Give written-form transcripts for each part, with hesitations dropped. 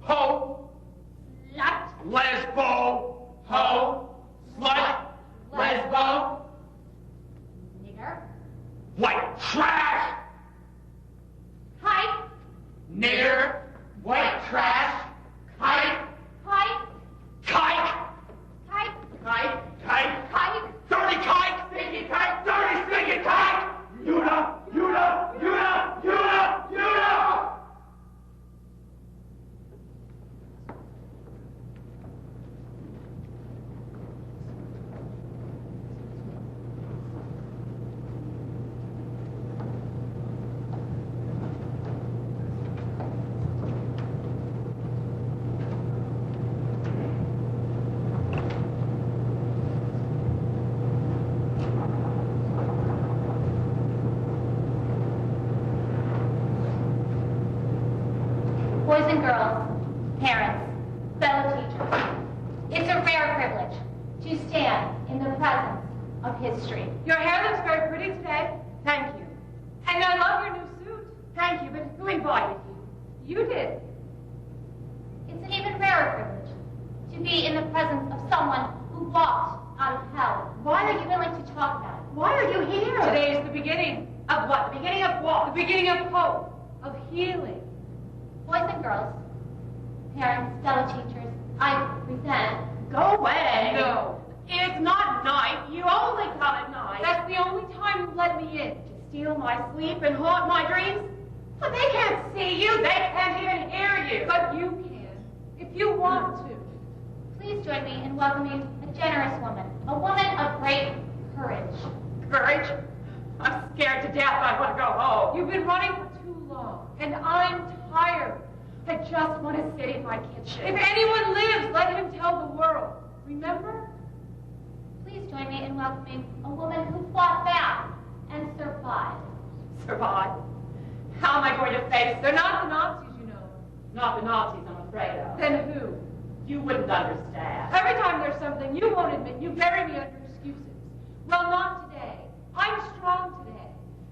ho, Slut. lesbo, ho, slut, lesbo, Nigger. white trash, Kike. nigger, white trash, kike, Kike. kike, Kike. kike, kike, Kike. dirty kike, stinky kike, dirty stinky kike, Una. Boys and girls, parents, fellow teachers, it's a rare privilege to stand in the presence of history. Your hair looks very pretty today. Thank you. And I love your new suit. Thank you, but who invited you? You did. It's an even rarer privilege to be in the presence of someone who walked out of hell. Why are you willing to talk about it? Why are you here? Today is the beginning of what? The beginning of what? The beginning of hope, of healing. Boys and girls, parents, fellow teachers, I present. Go away. No. It's not night. You only come at night. That's the only time you let me in. To steal my sleep and haunt my dreams? But they can't see you. They can't even hear you. But you can, if you want to. Please join me in welcoming a generous woman, a woman of great courage. Courage? I'm scared to death. I want to go home. You've been running for too long, and I'm tired. I just want to sit in my kitchen. If anyone lives, let him tell the world. Remember? Please join me in welcoming a woman who fought back and survived. Survive? How am I going to face? They're not the Nazis, you know. Not the Nazis, I'm afraid of. Then who? You wouldn't understand. Every time there's something you won't admit, you bury me under excuses. Well, not today. I'm strong today.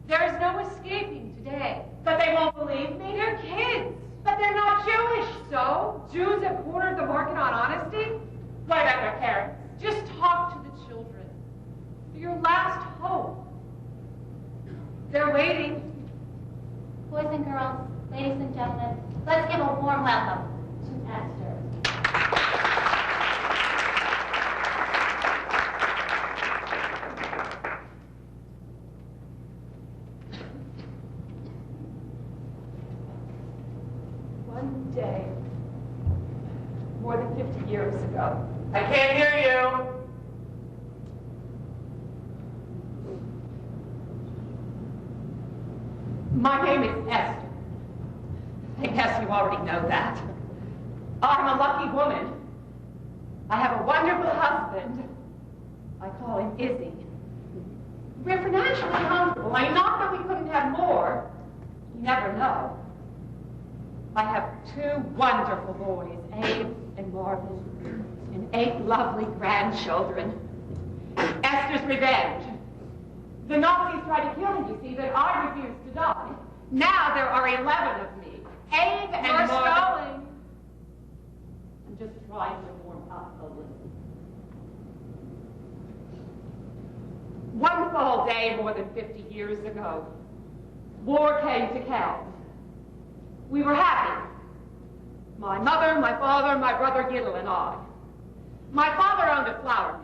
There is no escaping today. But they won't believe me? They're kids. But they're not Jewish. So? Jews have cornered the market on honesty? What about their parents? Just talk to the children. They're your last hope. They're waiting. Boys and girls, ladies and gentlemen, let's give a warm welcome to Esther. One day, more than 50 years ago. I can't hear you. My name is Esther. I guess you already know that. I'm a lucky woman. I have a wonderful husband. I call him Izzy. We're financially comfortable. I mean, not that we couldn't have more. You never know. I have two wonderful boys, Abe and Marvin, and 8 lovely grandchildren. Esther's revenge. The Nazis tried to kill me, you see, but I refused to die. Now there are 11 of me. Abe and Marvin. I'm just trying to warm up a little. One fall day more than 50 years ago, war came to Cal. We were happy. My mother, my father, my brother Giddle, and I. My father owned a flour mill.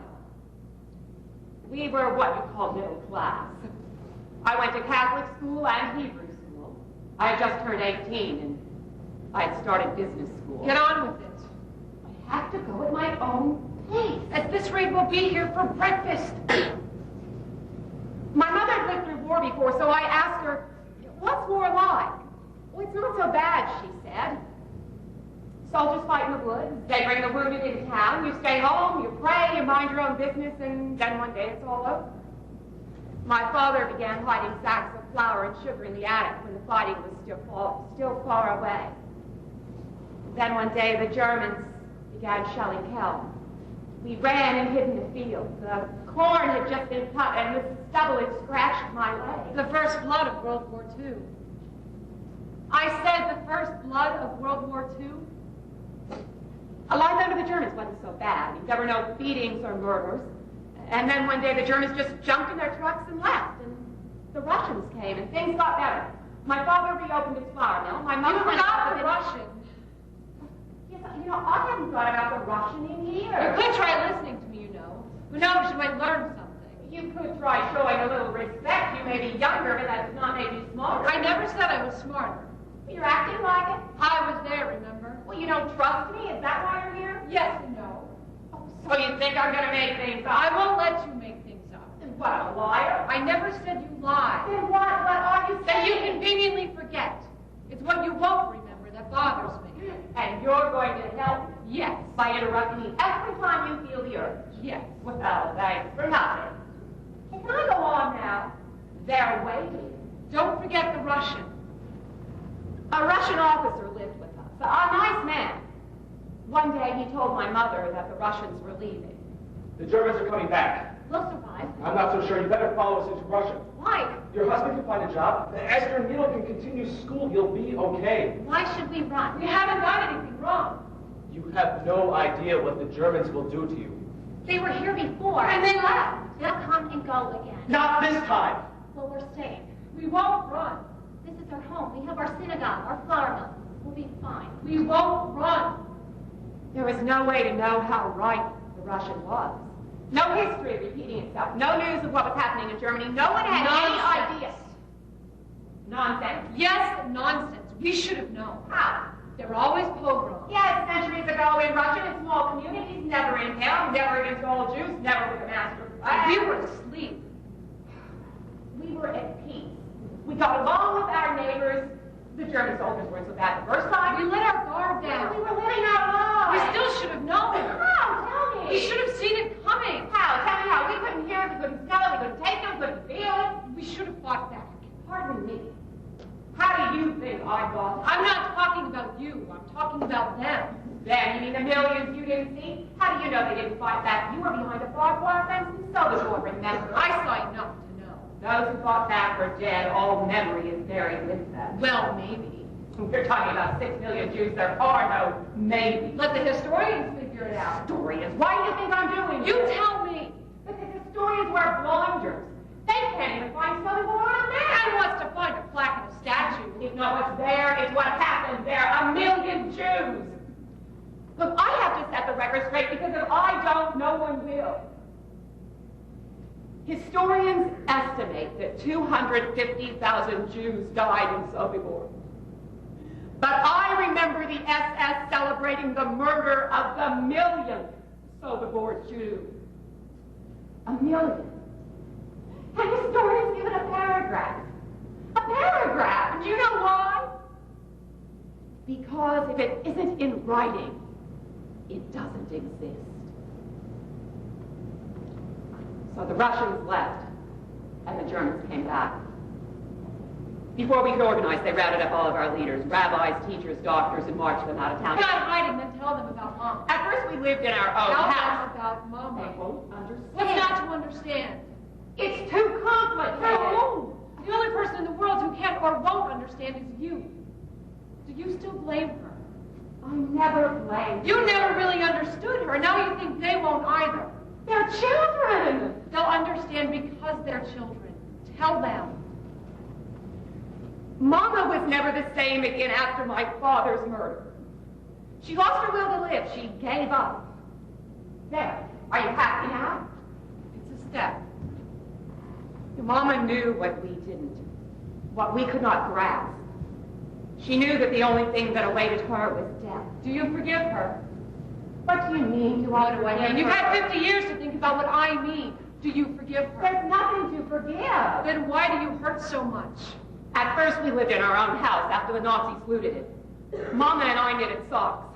We were what you call middle class. I went to Catholic school and Hebrew school. I had just turned 18 and I had started business school. Get on with it. I have to go at my own pace. At this rate, we'll be here for breakfast. My mother had lived through war before, so I asked her, what's war like? Well, it's not so bad, she said. Soldiers fight in the woods. They bring the wounded into town. You stay home, you pray, you mind your own business, and then one day it's all over. My father began hiding sacks of flour and sugar in the attic when the fighting was still far away. Then one day the Germans began shelling Kelm. We ran and hid in the field. The corn had just been cut, and the stubble had scratched my leg. The first blood of World War II. I said the first blood of World War II. the Germans wasn't so bad. There were no beatings or murders. And then one day the Germans just jumped in their trucks and left. And the Russians came and things got better. My father reopened his flour mill. My mother You forgot the Russian. Yes, you know, I haven't thought about the Russian in years. You could try listening to me, you know. Who knows, you might learn something. You could try showing a little respect. You may be younger, but that does not make you smarter. I never said I was smarter. You're acting like it. I was there, remember? Well, you don't trust me? Is that why you're here? Yes and no. So you think I'm going to make things up? I won't let you make things up. And what, a liar? I never said you lied. Then what are you That saying? you conveniently forget. It's what you won't remember that bothers me. And you're going to help me? Yes. By interrupting me every time you feel the urge? Yes. Well, thanks for nothing. Can I go on now? They're waiting. Don't forget the Russian. A Russian officer lived with us. A nice man. One day he told my mother that the Russians were leaving. The Germans are coming back. We'll survive. I'm not so sure. You better follow us into Russia. Why? Your husband can find a job. Esther and Neil can continue school. You'll be okay. Why should we run? We haven't done anything wrong. You have no idea what the Germans will do to you. They were here before. And they left. They'll come and go again. Not this time. Well, we're staying. We won't run. This is our home. We have our synagogue, our flour mill. We'll be fine. We won't run. There was no way to know how right the Russian was. No history repeating itself. No news of what was happening in Germany. No one had any idea. Nonsense. Yes, nonsense. We should have known. How? There were always pogroms. Yes, centuries ago in Russia, in small communities, never in town, never against all Jews, never with a master flag. We were asleep. We were at peace. We got along with our neighbors. The German soldiers weren't so bad the first time. We let our guard down. We were living our lives. We still should have known. How? Tell me. We should have seen it coming. How? Tell me how. We couldn't hear it, we couldn't smell it, we couldn't taste it, we couldn't feel it. We should have fought back. Pardon me. How do you think I got? I'm not talking about you. I'm talking about them. Them? You mean the millions you didn't see? How do you know they didn't fight back? You were behind a barbed wire fence, and so does your remember. I saw enough to know. Those who fought back are dead. All memory is buried with them. Well, maybe. You're talking about 6 million Jews. There are no maybe. Let the historians figure it out. Historians? Why do you think I'm doing You this? tell me. Because historians wear blinders. They can't even find something more on there. And what's to find a plaque and a statue? It's not what's there, it's what happened there. 1 million Jews. Look, I have to set the record straight because if I don't, no one will. Historians estimate that 250,000 Jews died in Sobibor. But I remember the SS celebrating the murder of the millionth Sobibor Jew. 1 million. And historians give it a paragraph. A paragraph. Do you know why? Because if it isn't in writing, it doesn't exist. So the Russians left, and the Germans came back. Before we could organize, they rounded up all of our leaders, rabbis, teachers, doctors, and marched them out of town. Not hiding, then tell them about Mama. At first, we lived in our own Tell house. them about Mama. They won't understand. What's not to understand? It's too complicated. No. The only person in the world who can or won't understand is you. Do you still blame her? I never blamed You never really understood her. Now you think they won't either. They're children. They'll understand because they're children. Tell them. Mama was never the same again after my father's murder. She lost her will to live. She gave up. There. Are you happy now? It's a step. Your mama knew what we didn't, what we could not grasp. She knew that the only thing that awaited her was death. Do you forgive her? What do you mean? What do I mean? You've her? had 50 years to think about what I mean. Do you forgive her? There's nothing to forgive. Then why do you hurt so much? At first, we lived in our own house after the Nazis looted it. Mama and I knitted socks.